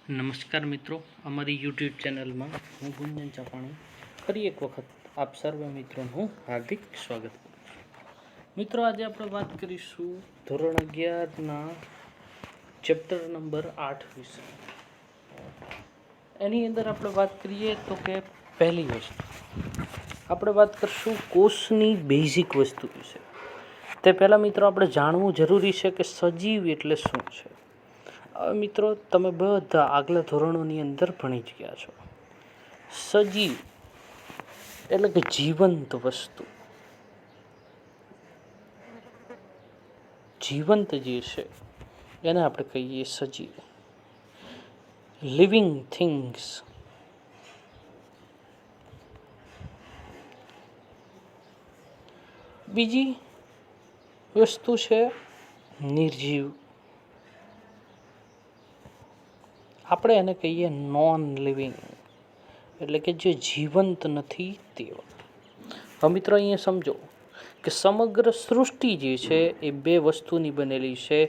નમસ્કાર મિત્રો, અમારી યુટ્યુબ ચેનલમાં હું ગુંજન ચાપાણી ફરી એક વખત આપ સર્વ મિત્રોનું હાર્દિક સ્વાગત કરું છું. મિત્રો, આજે આપણે વાત કરીશું ધોરણ 11ના ચેપ્ટર નંબર 8 વિશે. એની અંદર આપણે વાત કરીએ તો કે પહેલી વસ્તુ આપણે વાત કરીશું કોષની બેઝિક વસ્તુ વિશે. તે પહેલાં મિત્રો આપણે જાણવું જરૂરી છે કે સજીવ એટલે શું છે. હવે મિત્રો, તમે બધા આગલા ધોરણોની અંદર ભણી જ ગયા છો. સજીવ એટલે કે જીવંત વસ્તુ, જીવંત જે છે એને આપણે કહીએ સજીવ, લિવિંગ થિંગ્સ. બીજી વસ્તુ છે નિર્જીવ, આપણે એને કહીએ નોન લિવિંગ, એટલે કે જે જીવંત નથી તેવા. હવે મિત્રો, અહીંયા સમજો કે સમગ્ર સૃષ્ટિ જે છે એ બે વસ્તુની બનેલી છે.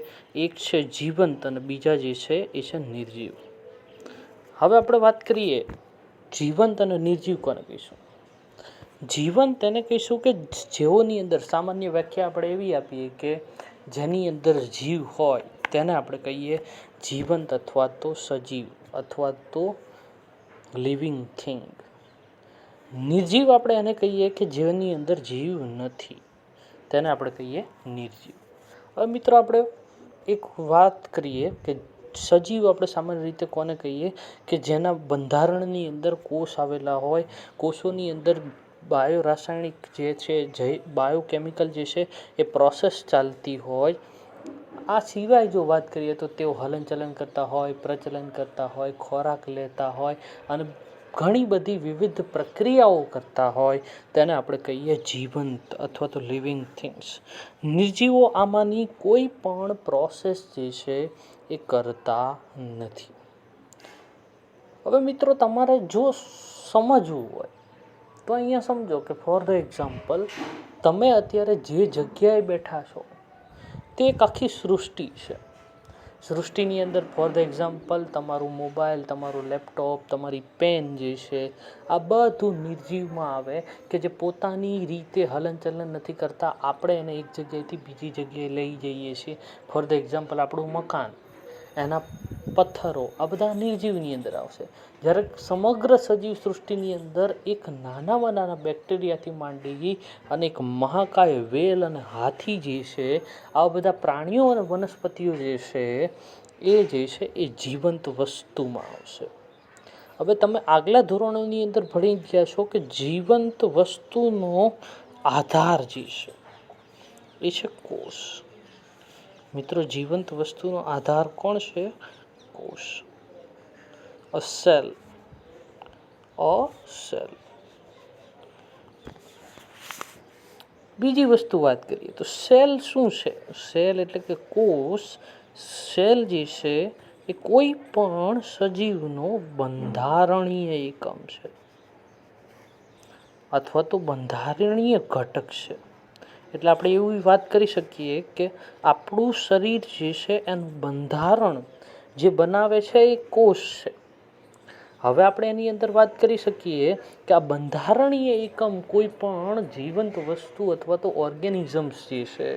એક છે જીવંત અને બીજા જે છે એ છે નિર્જીવ. હવે આપણે વાત કરીએ જીવંત અને નિર્જીવ કોને કહીશું. જીવંત એને કહીશું કે જેઓની અંદર, સામાન્ય વ્યાખ્યા આપણે એવી આપીએ કે જેની અંદર જીવ હોય તેને આપણે કહીએ જીવંત અથવા તો સજીવ અથવા તો લિવિંગ થિંગ. નિર્જીવ આપણે એને કહીએ કે જેની અંદર જીવ નથી, તેને આપણે કહીએ નિર્જીવ. હવે મિત્રો, આપણે એક વાત કરીએ કે સજીવ આપણે સામાન્ય રીતે કોને કહીએ કે જેના બંધારણની અંદર કોષ આવેલા હોય, કોષોની અંદર બાયો રાસાયણિક જે છે, બાયોકેમિકલ જે છે એ પ્રોસેસ ચાલતી હોય. આ સિવાય જો વાત કરીએ તો તેઓ હલનચલન કરતા હોય, પ્રચલન કરતા હોય, ખોરાક લેતા હોય અને ઘણી બધી વિવિધ પ્રક્રિયાઓ કરતા હોય, તેને આપણે કહીએ જીવંત અથવા તો લિવિંગ થિંગ્સ. નિર્જીવો આમાંની કોઈ પણ પ્રોસેસ જે છે એ કરતા નથી. હવે મિત્રો, તમારે જો સમજવું હોય તો અહીંયા સમજો કે ફોર ધ એક્ઝામ્પલ, તમે અત્યારે જે જગ્યાએ બેઠા છો તે એક આખી સૃષ્ટિ છે. સૃષ્ટિની અંદર ફોર ધ એક્ઝામ્પલ તમારું મોબાઈલ, તમારું લેપટોપ, તમારી પેન જે છે, આ બધું નિર્જીવમાં આવે કે જે પોતાની રીતે હલનચલન નથી કરતા. આપણે એને એક જગ્યાએથી બીજી જગ્યાએ લઈ જઈએ છીએ. ફોર ધ એક્ઝામ્પલ આપણું મકાન, એના પથ્થરો, આ બધા નિર્જીવની અંદર આવશે. જ્યારે સમગ્ર સજીવ સૃષ્ટિની અંદર એક નાનામાં નાના બેક્ટેરિયાથી માંડી અને એક મહાકાય વેલ અને હાથી જે છે, આવા બધા પ્રાણીઓ અને વનસ્પતિઓ જે છે એ જીવંત વસ્તુમાં આવશે. હવે તમે આગલા ધોરણોની અંદર ભણી ગયા છો કે જીવંત વસ્તુનો આધાર જે છે એ છે કોષ. મિત્રો, જીવંત વસ્તુનો આધાર કોણ છે? કોષ. અ સેલ. બીજી વસ્તુ વાત કરીએ તો સેલ શું છે? સેલ એટલે કે કોષ. સેલ જે છે એ કોઈ પણ સજીવનો બંધારણીય એકમ છે અથવા તો બંધારણીય ઘટક છે. એટલે આપણે એવી વાત કરી શકીએ કે આપણું શરીર જે છે એનું બંધારણ જે બનાવે છે એ કોષ છે. હવે આપણે એની અંદર વાત કરી શકીએ કે આ બંધારણીય એકમ કોઈ પણ જીવંત વસ્તુ અથવા તો ઓર્ગેનિઝમ્સ જે છે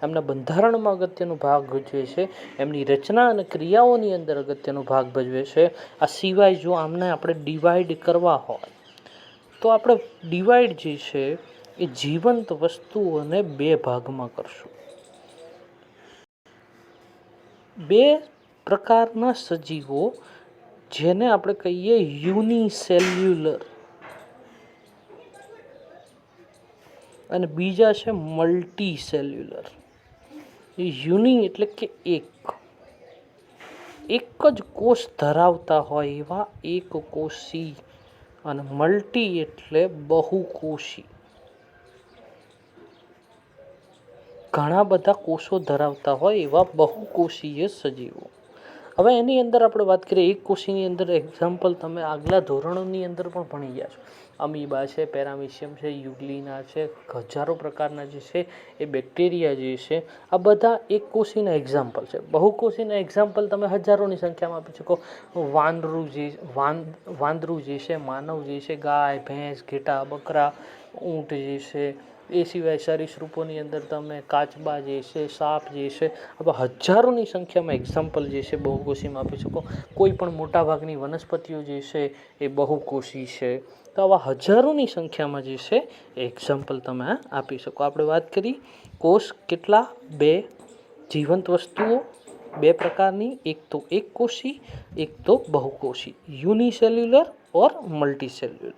એમના બંધારણમાં અગત્યનો ભાગ ભજવે છે, એમની રચના અને ક્રિયાઓની અંદર અગત્યનો ભાગ ભજવે છે. આ સિવાય જો આમને આપણે ડિવાઈડ કરવા હોય તો આપણે ડિવાઈડ જે છે એ જીવંત વસ્તુઓને બે ભાગમાં કરશું. બે પ્રકારના સજીવો, જેને આપણે કહીએ યુનિસેલ્યુલર અને બીજા છે મલ્ટી સેલ્યુલર. યુનિ એટલે કે એક જ કોષ ધરાવતા હોય એવા એક કોષી, અને મલ્ટી એટલે બહુકોષી, ઘણા બધા કોષો ધરાવતા હોય એવા બહુકોષીય સજીવો. હવે એની અંદર આપણે વાત કરીએ એક કોષીની અંદર, એક્ઝામ્પલ તમે આગલા ધોરણોની અંદર પણ ભણી ગયા છો અમીબા છે, પેરામિશિયમ છે, યુગ્લિના છે, હજારો પ્રકારના જે છે એ બેક્ટેરિયા જે છે, આ બધા એક કોષીના એક્ઝામ્પલ છે. બહુકોષીના એક્ઝામ્પલ તમે હજારોની સંખ્યામાં આપી શકો. વાંદરું જે છે, માનવ જે છે, ગાય, ભેંસ, ઘેટા, બકરા, ઊંટ જે છે, એ સિવાય સરીસૃપોની અંદર તમે કાચબા જે છે, સાપ જે છે, આવા હજારોની સંખ્યામાં એક્ઝામ્પલ જે છે બહુકોષીમાં આપી શકો. કોઈ પણ મોટાભાગની વનસ્પતિઓ જે છે એ બહુકોષી છે. તો આવા હજારોની સંખ્યામાં જે છે એ એક્ઝામ્પલ તમે આપી શકો. આપણે વાત કરી કોષ કેટલા? બે. જીવંત વસ્તુઓ બે પ્રકારની, એક તો એકકોષી, એક તો બહુકોષી, યુનિસેલ્યુલર ઓર મલ્ટીસેલ્યુલર.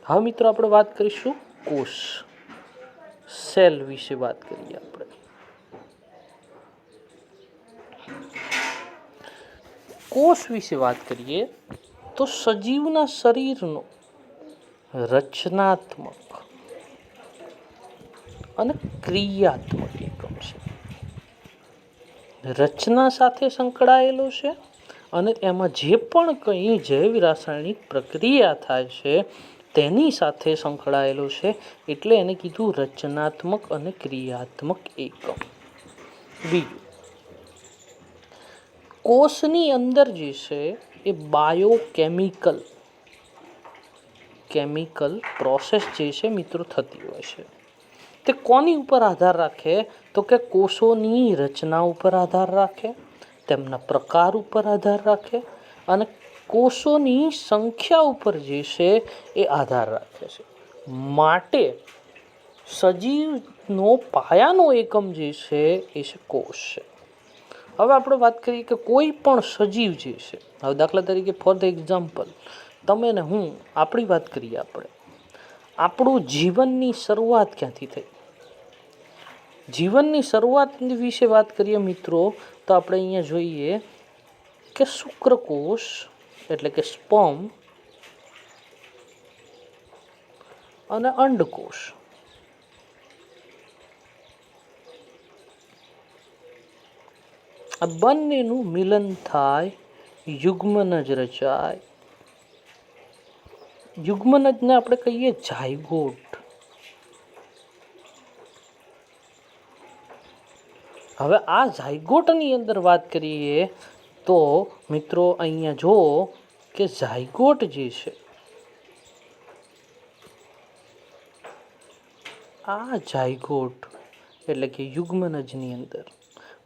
હવે મિત્રો આપણે વાત કરીશું કોષ, સેલ વિશે વાત કરીએ. આપણે કોષ વિશે વાત કરીએ તો સજીવના શરીરનો રચનાત્મક અને ક્રિયાત્મક એકમ છે. રચના સાથે સંકળાયેલો છે અને એમાં જે પણ કંઈ જૈવ રાસાયણિક પ્રક્રિયા થાય છે તેની સાથે સંકળાયેલો છે, એટલે એને કીધું રચનાત્મક અને ક્રિયાત્મક એકમ. બીજું, કોષની અંદર જે છે એ બાયોકેમિકલ પ્રોસેસ જે છે મિત્રો થતી હોય છે. તે કોની ઉપર આધાર રાખે? તો કે કોષોની રચના ઉપર આધાર રાખે, તેમના પ્રકાર ઉપર આધાર રાખે અને કોષોની સંખ્યા ઉપર જે છે એ આધાર રાખે છે. માટે સજીવનો પાયાનો એકમ જે છે એ છે કોષ છે. હવે આપણે વાત કરીએ કે કોઈ પણ સજીવ જે છે, હવે દાખલા તરીકે ફોર ધ એક્ઝામ્પલ તમે ને હું, આપણી વાત કરીએ. આપણું જીવનની શરૂઆત ક્યાંથી થઈ? જીવનની શરૂઆત વિશે વાત કરીએ મિત્રો તો આપણે અહીંયા જોઈએ કે શુક્રકોષ એટલે કે સ્પર્મ અને અંડકોષ, આ બંનેનું મિલન થાય, યુગ્મનજ રચાય. યુગ્મનજને આપણે કહીએ ઝાયગોટ. હવે આ ઝાયગોટની અંદર વાત કરીએ તો મિત્રો અહીંયા જો કે ઝાયગોટ જે છે, આ ઝાયગોટ એટલે કે યુગ્મનજની અંદર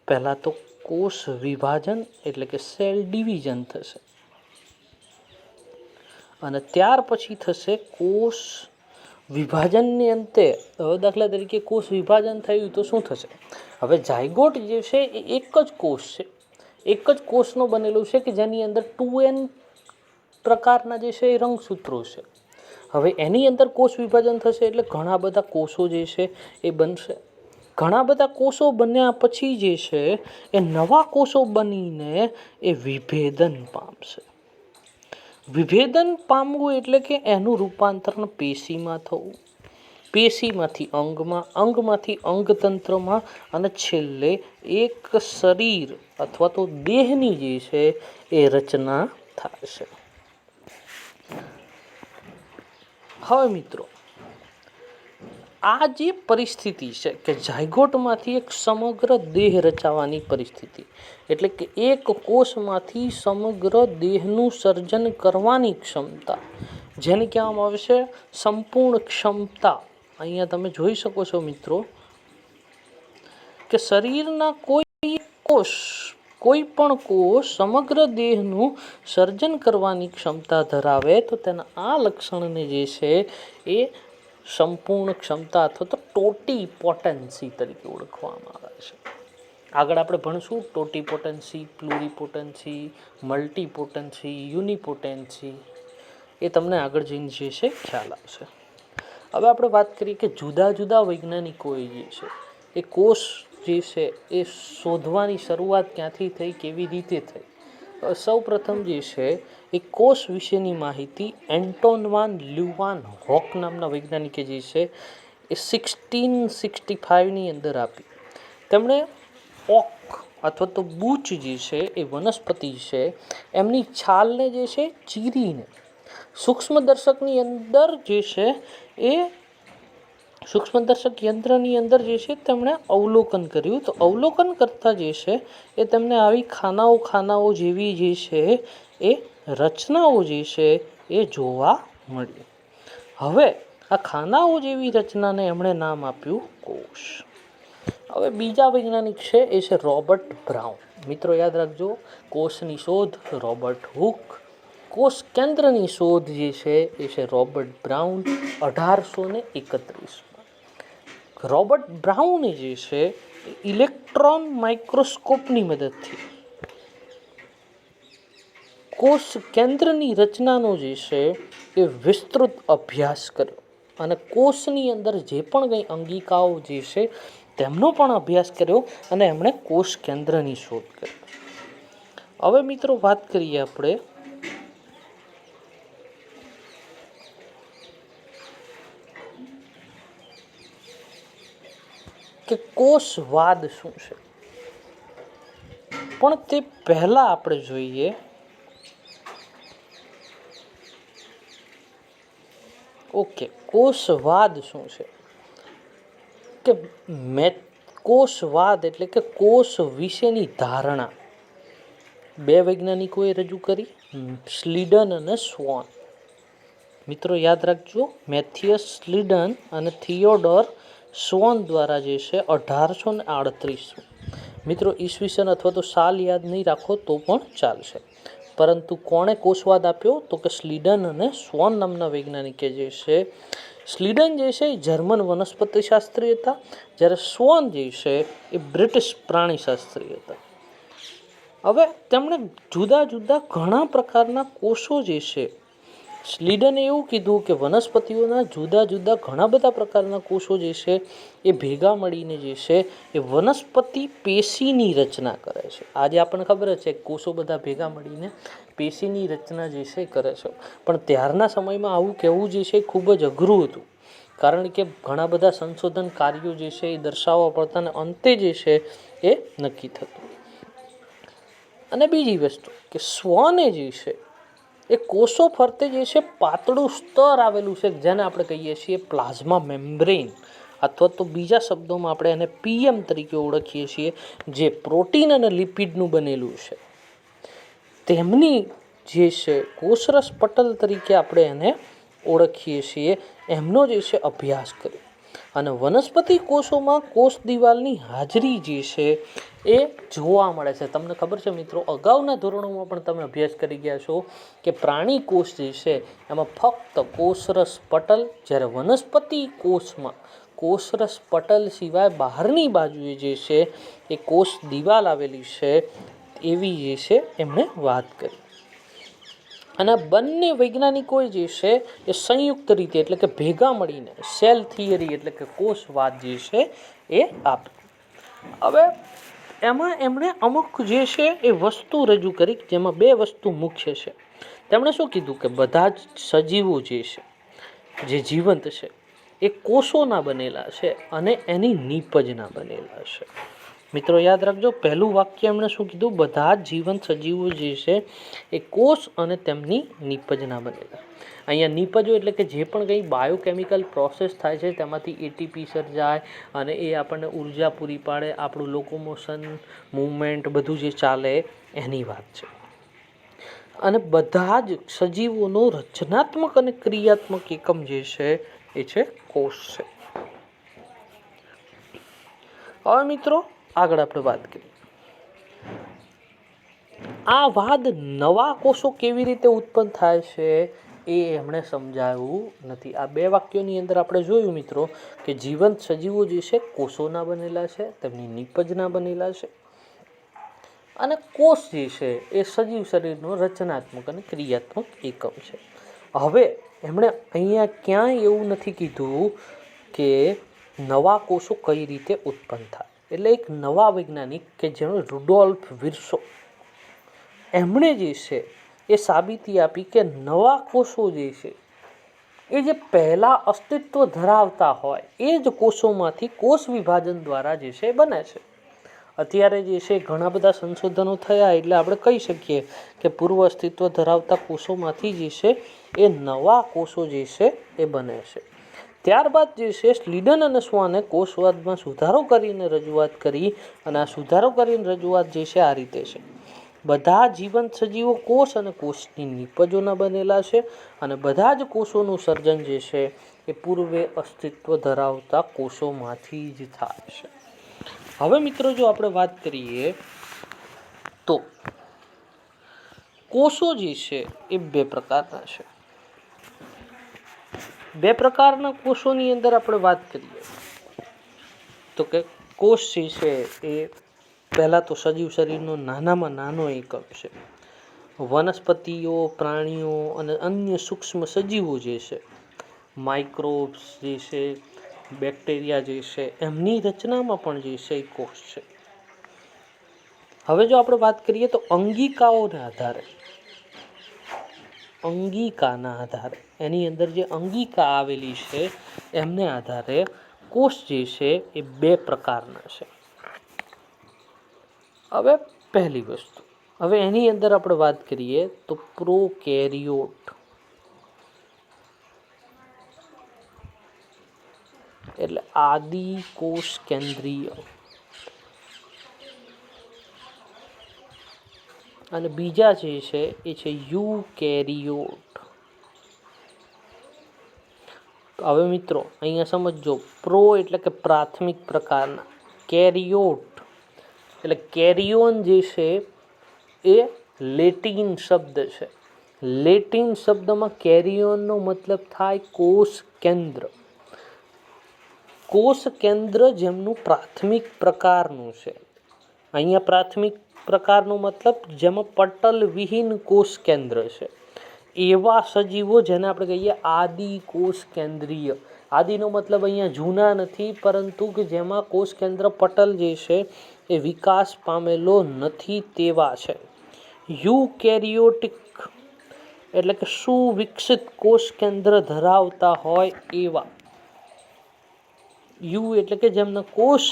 પહેલાં તો કોષ વિભાજન એટલે કે સેલ ડિવિઝન થશે અને ત્યાર પછી થશે કોષ વિભાજનની અંતે. હવે દાખલા તરીકે કોષ વિભાજન થયું તો શું થશે? હવે ઝાયગોટ જે છે એ એક જ કોષ છે, એક જ કોષનો બનેલું છે કે જેની અંદર 2n પ્રકારના જે છે એ રંગસૂત્રો છે. હવે એની અંદર કોષ વિભાજન થશે એટલે ઘણા બધા કોષો જે છે એ બનશે. ઘણા બધા કોષો બન્યા પછી જે છે એ નવા કોષો બનીને એ વિભેદન પામશે. વિભેદન પામવું એટલે કે એનું રૂપાંતરણ પેશીમાં થવું, પેશીમાંથી અંગમાં, અંગમાંથી અંગતંત્રમાં અને છેલ્લે એક શરીર અથવા તો દેહની જે છે એ રચના થાય છે. હવે મિત્રો આ જે પરિસ્થિતિ છે કે ઝાયગોટમાંથી એક સમગ્ર દેહ રચાવાની પરિસ્થિતિ, એટલે કે એક કોષમાંથી સમગ્ર દેહનું સર્જન કરવાની ક્ષમતા, જેને કહેવામાં આવે છે સંપૂર્ણ ક્ષમતા. અહીંયા તમે જોઈ શકો છો મિત્રો કે શરીરના કોઈ પણ કોષ સમગ્ર દેહનું સર્જન કરવાની ક્ષમતા ધરાવે તો તેના આ લક્ષણને જે છે એ સંપૂર્ણ ક્ષમતા અથવા તો ટોટીપોટન્સી તરીકે ઓળખવામાં આવે છે. આગળ આપણે ભણશું ટોટીપોટન્સી, પ્લુરીપોટન્સી, મલ્ટીપોટન્સી, યુનિપોટેન્સી, એ તમને આગળ જઈને જે છે ખ્યાલ આવશે. હવે આપણે વાત કરીએ કે જુદા જુદા વૈજ્ઞાનિકોએ જે છે એ કોષ જે છે એ શોધવાની શરૂઆત ક્યાંથી થઈ, કેવી રીતે થઈ. સૌ પ્રથમ જે છે એ કોષ વિશેની માહિતી એન્ટોન વાન લ્યુવાન હોક નામના વૈજ્ઞાનિકે જે છે એ 1665ની અંદર આપી. તેમણે ઓક અથવા તો બૂચ જે છે એ વનસ્પતિ છે એમની છાલને જે છે ચીરીને સૂક્ષ્મદર્શકની અંદર જે છે એ સૂક્ષ્મદર્શક યંત્રની અંદર જે છે તેમણે અવલોકન કર્યું. તો અવલોકન કરતાં જે છે એ તેમને આવી ખાનાઓ જેવી જે છે એ રચનાઓ જે છે એ જોવા મળી. હવે આ ખાનાઓ જેવી રચનાને એમણે નામ આપ્યું કોષ. હવે બીજા વૈજ્ઞાનિક છે એ છે રોબર્ટ બ્રાઉન. મિત્રો યાદ રાખજો, કોષની શોધ રોબર્ટ હુક, કોષ કેન્દ્રની શોધ જે છે એ છે રોબર્ટ બ્રાઉન 1831. રોબર્ટ બ્રાઉને જે છે ઇલેક્ટ્રોન માઇક્રોસ્કોપની મદદથી કોષ કેન્દ્રની રચનાનો જે છે એ વિસ્તૃત અભ્યાસ કર્યો અને કોષની અંદર જે પણ કંઈ અંગિકાઓ જે છે તેમનો પણ અભ્યાસ કર્યો અને એમણે કોષ કેન્દ્રની શોધ કરી. હવે મિત્રો વાત કરીએ આપણે કે કોષવાદ શું છે. પણ તે પહેલા આપણે જોઈએ કોષવાદ શું છે. કે કોષવાદ એટલે કે કોષ વિશેની ધારણા બે વૈજ્ઞાનિકોએ રજૂ કરી, સ્લીડન અને સ્વોન. મિત્રો યાદ રાખજો, મેથિયસ સ્લીડન અને થિયોડોર સ્વોન દ્વારા જે છે 1838. મિત્રો ઈસવીસન અથવા તો સાલ યાદ નહીં રાખો તો પણ ચાલશે, પરંતુ કોણે કોષવાદ આપ્યો તો કે સ્લીડન અને સ્વોન નામના વૈજ્ઞાનિકે જે છે. સ્લીડન જે છે એ જર્મન વનસ્પતિશાસ્ત્રી હતા, જ્યારે સ્વોન જે છે એ બ્રિટિશ પ્રાણીશાસ્ત્રી હતા. હવે તેમણે જુદા જુદા ઘણા પ્રકારના કોષો જે છે, સ્લીડને એવું કીધું કે વનસ્પતિઓના જુદા જુદા ઘણા બધા પ્રકારના કોષો જે છે એ ભેગા મળીને જે છે એ વનસ્પતિ પેશીની રચના કરે છે. આજે આપણને ખબર જ છે કોષો બધા ભેગા મળીને પેશીની રચના જે છે કરે છે, પણ ત્યારના સમયમાં આવું કહેવું જે છે ખૂબ જ અઘરું હતું, કારણ કે ઘણા બધા સંશોધન કાર્યો જે છે એ દર્શાવવા પડતા અને અંતે જે છે એ નક્કી થતું. અને બીજી વસ્તુ કે સ્વોને જે છે એ કોષો ફરતે જે છે પાતળું સ્તર આવેલું છે, જેને આપણે કહીએ છીએ પ્લાઝ્મા મેમ્બ્રેન, અથવા તો બીજા શબ્દોમાં આપણે એને PM તરીકે ઓળખીએ છીએ, જે પ્રોટીન અને લિપિડનું બનેલું છે. તેમની જે છે કોષરસ પટલ તરીકે આપણે એને ઓળખીએ છીએ, એમનો જે છે અભ્યાસ કર્યો. અને વનસ્પતિ કોષોમાં કોષ દિવાલની હાજરી જે છે એ જોવા મળે છે. તમને ખબર છે મિત્રો, અગાઉના ધોરણોમાં પણ તમે અભ્યાસ કરી ગયા છો કે પ્રાણી કોષ જે છે એમાં ફક્ત કોષરસ પટલ, જ્યારે વનસ્પતિ કોષમાં કોષરસ પટલ સિવાય બહારની બાજુએ જે છે એ કોષ દિવાલ આવેલી છે, એવી જે છે એમણે વાત કરી. અને બંને વૈજ્ઞાનિકોએ જે છે એ સંયુક્ત રીતે એટલે કે ભેગા મળીને સેલ થિયરી એટલે કે કોષવાદ જે છે એ આપ્યો. હવે એમાં એમણે અમુક જે છે એ વસ્તુ રજૂ કરી, જેમાં બે વસ્તુ મુખ્ય છે. તેમણે શું કીધું કે બધા જ સજીવો જે છે, જે જીવંત છે, એ કોષોના બનેલા છે અને એની નીપજના બનેલા છે. મિત્રો યાદ રાખજો, પહેલું વાક્ય એમણે શું કીધું, બધા જ જીવંત સજીવો જે છે એ કોષ અને તેમની નીપજના બનેલા. અહીંયા નીપજો એટલે કે જે પણ કંઈ બાયોકેમિકલ પ્રોસેસ થાય છે તેમાંથી ATP સર્જાય અને એ આપણને ઉર્જા પૂરી પાડે, આપણું લોકોમોશન, મૂવમેન્ટ બધું જે ચાલે એની વાત છે. અને બધા જ સજીવોનો રચનાત્મક અને ક્રિયાત્મક એકમ જે છે એ છે કોષ છે. હવે મિત્રો આગળ આપણે વાત કરીએ, આ વાદ નવા કોષો કેવી રીતે ઉત્પન્ન થાય છે એ એમણે સમજાવ્યું નથી. આ બે વાક્યોની અંદર આપણે જોયું મિત્રો કે જીવંત સજીવો જે છે કોષોના બનેલા છે, તેમની નીપજના બનેલા છે, અને કોષ જે છે એ સજીવ શરીરનો રચનાત્મક અને ક્રિયાત્મક એકમ છે. હવે એમણે અહીંયા ક્યાંય એવું નથી કીધું કે નવા કોષો કઈ રીતે ઉત્પન્ન થાય. એટલે એક નવા વૈજ્ઞાનિક કે જેનો રુડોલ્ફ વિર્સો, એમણે જે છે એ સાબિતી આપી કે નવા કોષો જે છે એ જે પહેલાં અસ્તિત્વ ધરાવતા હોય એ જ કોષોમાંથી કોષ વિભાજન દ્વારા જે છે બને છે. અત્યારે જે છે ઘણા બધા સંશોધનો થયા એટલે આપણે કહી શકીએ કે પૂર્વ અસ્તિત્વ ધરાવતા કોષોમાંથી જે છે એ નવા કોષો જે છે એ બને છે. ત્યારબાદ જે છે સ્લીડન અને સ્વાને કોષવાદમાં સુધારો કરીને રજૂઆત કરી, અને આ સુધારો કરીને રજૂઆત જે છે આ રીતે છે. બધા જીવંત સજીવો કોષ અને કોષની નિપજોના બનેલા છે, અને બધા જ કોષોનું સર્જન જે છે એ પૂર્વે અસ્તિત્વ ધરાવતા કોષોમાંથી જ થાય છે. હવે મિત્રો જો આપણે વાત કરીએ તો કોષો જે છે એ બે પ્રકારના છે. બે પ્રકારના કોષોની અંદર આપણે વાત કરીએ તો કે કોષ જે છે એ પહેલાં તો સજીવ શરીરનો નાનામાં નાનો એકમ છે. વનસ્પતિઓ, પ્રાણીઓ અને અન્ય સૂક્ષ્મ સજીવો જે છે, માઇક્રોબ્સ જે છે, બેક્ટેરિયા જે છે, એમની રચનામાં પણ જે છે એ કોષ છે. હવે જો આપણે વાત કરીએ તો અંગિકાઓના આધારે એની અંદર જે અંગિકા આવેલી છે એમને આધારે કોષ જે છે એ બે પ્રકારના છે. હવે પહેલી વસ્તુ, હવે એની અંદર આપણે વાત કરીએ તો પ્રોકેરિયોટ એટલે આદિ કોષ કેન્દ્રીય, અને બીજા જે છે એ છે યુકેરિયોટ. હવે મિત્રો અહીંયા સમજો, પ્રો એટલે કે પ્રાથમિક પ્રકારના, કેરિયોટ એટલે કેરિયોન જે છે એ લેટિન શબ્દ છે. લેટિન શબ્દમાં કેરિયોનનો મતલબ થાય કોષ કેન્દ્ર. કોષ કેન્દ્ર જેમનું પ્રાથમિક પ્રકારનું છે. અહીંયા પ્રાથમિક પ્રકારનો મતલબ જેમાં પટલ વિહીન કોષ કેન્દ્ર છે, એવા સજીવો જેને આપણે કહીએ આદિ કોષ કેન્દ્રીય. આદિનો મતલબ અહીંયા જૂના નથી, પરંતુ કે જેમાં કોષ કેન્દ્ર પટલ જે છે એ વિકાસ પામેલો નથી તેવા છે. યુકેરિયોટિક એટલે કે સુવિકસિત કોષ કેન્દ્ર ધરાવતા હોય એવા. યુ એટલે કે જેમના કોષ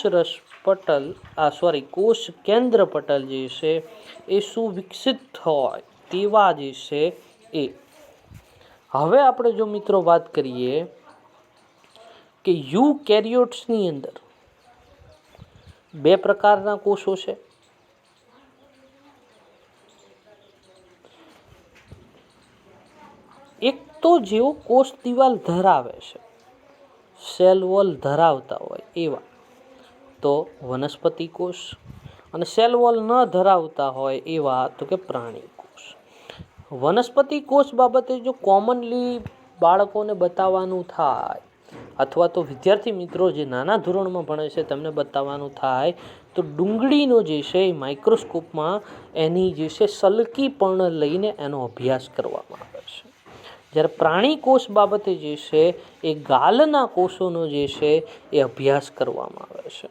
કેન્દ્ર પટલ જે છે એ સુવિકસિત હોય તેવા જે છે એ. હવે આપણે જો મિત્રો વાત કરીએ કે યુકેરિયોટ્સની અંદર બે પ્રકારના કોષો છે. એક તો જેઓ કોષ દિવાલ ધરાવે છે, સેલ વોલ ધરાવતા હોય એવા, તો વનસ્પતિ કોષ, અને સેલ વોલ ન ધરાવતા હોય એવા તો કે પ્રાણી કોષ. વનસ્પતિ કોષ બાબતે જો કોમનલી બાળકોને બતાવવાનું થાય, અથવા તો વિદ્યાર્થી મિત્રો જે નાના ધોરણમાં ભણે છે તેમને બતાવવાનું થાય, તો ડુંગળીનો જે છે એ માઇક્રોસ્કોપમાં એની જે છે સલકી પર્ણ લઈને એનો અભ્યાસ કરવામાં આવે છે. જ્યારે પ્રાણી કોષ બાબતે જે છે એ ગાલના કોષોનો જે છે એ અભ્યાસ કરવામાં આવે છે.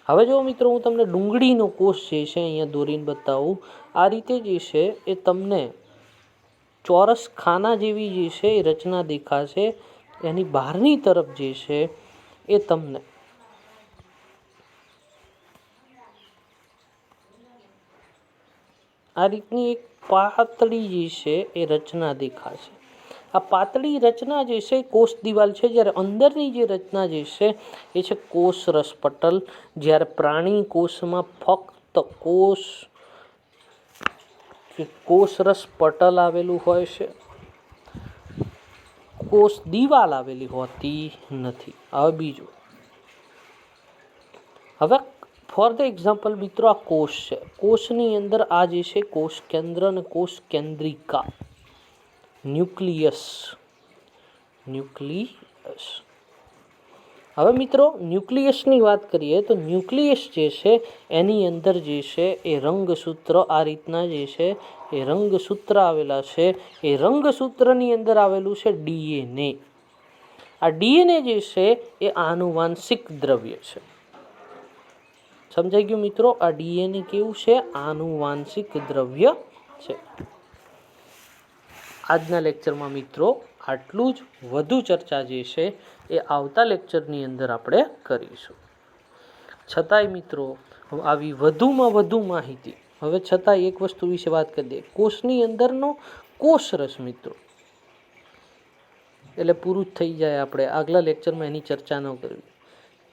હવે જો મિત્રો હું તમને ડુંગળીનો કોષ જે છે અહીંયા દોરીને બતાવું, આ રીતે જે છે એ તમને ચોરસ ખાના જેવી જે છે એ રચના દેખાશે. એની બહારની તરફ જે છે એ તમને આ રીતની એક પાતળી જે છે એ રચના દેખાશે. આ પાતળી રચના જે છે કોષ દિવાલ છે, જ્યારે અંદરની જે રચના જે છે એ છે કોષ રસ પટલ. જ્યારે પ્રાણી કોષમાં ફક્ત કોષ રસ પટલ આવેલું હોય છે, કોષ દિવાલ આવેલી હોતી નથી. હવે બીજું, હવે ફોર ધ એક્ઝામ્પલ મિત્રો આ કોષ છે, કોષની અંદર આ જે છે કોષ કેન્દ્ર અને કોષ કેન્દ્રિકા, ન્યુક્લિયસ. હવે મિત્રો ન્યુક્લિયસની વાત કરીએ તો ન્યુક્લિયસ જે છે એની અંદર જે છે એ રંગસૂત્ર આ રીતના જે છે એ રંગસૂત્ર આવેલા છે. એ રંગસૂત્રની અંદર આવેલું છે ડીએનએ. આ ડીએનએ જે છે એ આનુવાંશિક દ્રવ્ય છે. સમજાઈ ગયું મિત્રો? આ ડીએનએ કેવું છે? આનુવાંશિક દ્રવ્ય છે. આજના લેક્ચરમાં મિત્રો આટલું જ. વધુ ચર્ચા જે છે એ આવતા લેક્ચરની અંદર આપણે કરીશું. છતાંય મિત્રો આવી વધુમાં વધુ માહિતી, હવે છતાં એક વસ્તુ વિશે વાત કરી દઈએ, કોષની અંદરનો કોષરસ મિત્રો એટલે પૂરું જ થઈ જાય, આપણે આગલા લેક્ચરમાં એની ચર્ચા ન કરવી.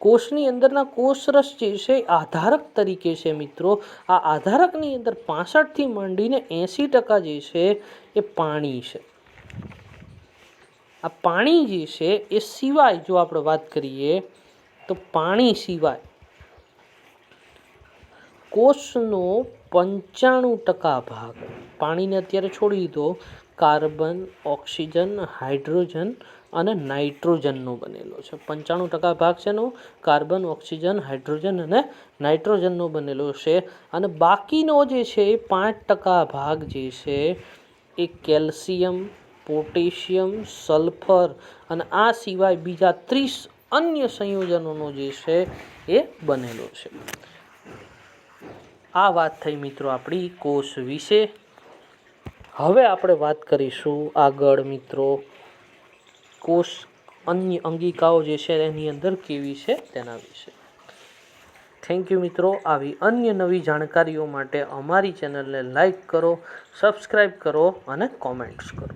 કોષની અંદરના કોષરસ જે છે આધારક તરીકે છે મિત્રો. આ આધારકની અંદર 65થી માંડીને 80% જે છે એ પાણી છે. આ પાણી જે છે એ સિવાય જો આપણે વાત કરીએ તો પાણી સિવાય કોષનો 95% ભાગ, પાણીને અત્યારે છોડી દીધો, કાર્બન, ઓક્સિજન, હાઇડ્રોજન અને નાઇટ્રોજનનો બનેલો છે. 95% ભાગ છે એનો કાર્બન, ઓક્સિજન, હાઇડ્રોજન અને નાઇટ્રોજનનો બનેલો છે. અને બાકીનો જે છે એ 5% ભાગ જે છે એ કેલ્શિયમ, પોટેશિયમ, સલ્ફર અને આ સિવાય બીજા 30 અન્ય સંયોજનોનો જે છે એ બનેલો છે. આ વાત થઈ મિત્રો આપણી કોષ વિશે. હવે આપણે વાત કરીશું આગળ મિત્રો કોષ અન્ય અંગિકાઓ જે છે એની અંદર કેવી છે તેના વિશે. થેન્ક યુ મિત્રો. આવી અન્ય નવી જાણકારીઓ માટે અમારી ચેનલને લાઈક કરો, સબસ્ક્રાઈબ કરો અને કોમેન્ટ્સ કરો.